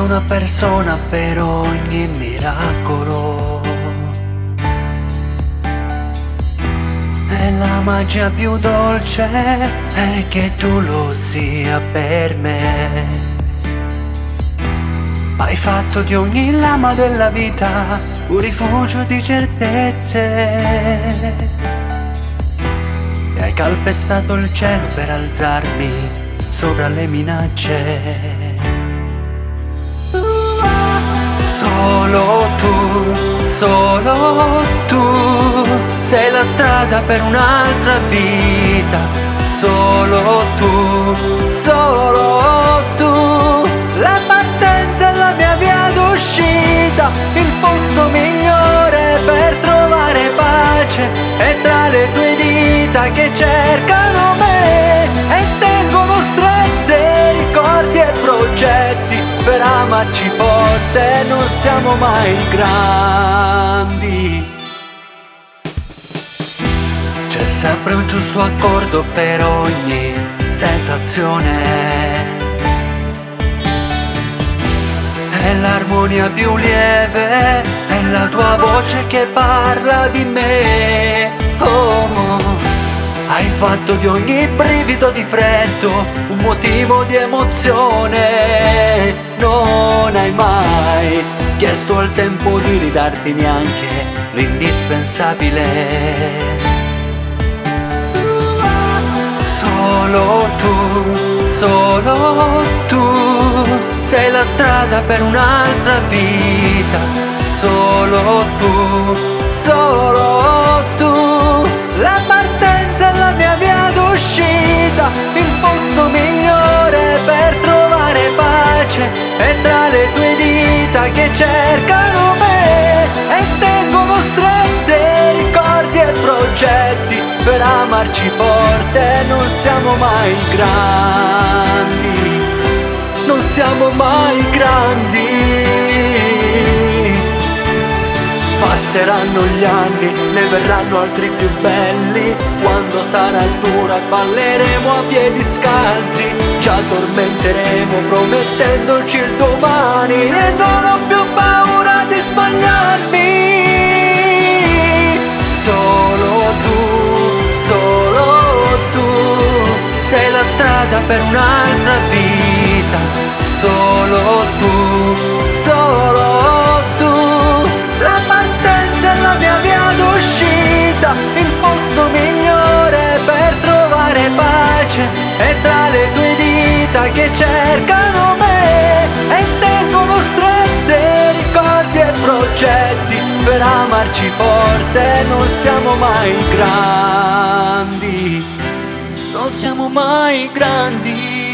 una persona per ogni miracolo. E la magia più dolce è che tu lo sia per me. Hai fatto di ogni lama della vita un rifugio di certezze e hai calpestato il cielo per alzarmi sopra le minacce. Solo tu sei la strada per un'altra vita. Solo tu, la partenza è la mia via d'uscita, il posto migliore per trovare pace è tra le tue dita che cercano me e tengono strette ricordi e progetti per amarci forte. Non siamo mai grandi, c'è sempre un giusto accordo per ogni sensazione. È l'armonia più lieve, è la tua voce che parla di me. Oh, hai fatto di ogni brivido di freddo un motivo di emozione. Non hai mai chiesto al tempo di ridarti neanche l'indispensabile. Solo tu sei la strada per un'altra vita. Solo tu, la partenza è la mia via d'uscita, il posto migliore per trovare pace è tra le tue dita che cercano me e tengono strette ricordi e progetti per amarci forte. Non siamo mai grandi, non siamo mai grandi. Passeranno gli anni, ne verranno altri più belli. Quando sarà dura balleremo a piedi scalzi, ci addormenteremo promettendoci il domani e non ho più paura di sbagliarmi. Solo tu sei la strada per un'altra vita. Solo tu, la partenza è la mia via d'uscita, il posto migliore per trovare pace è tra le tue dita che cercano me e tengono strette ricordi e progetti per amarci forte. Non siamo mai grandi, non siamo mai grandi.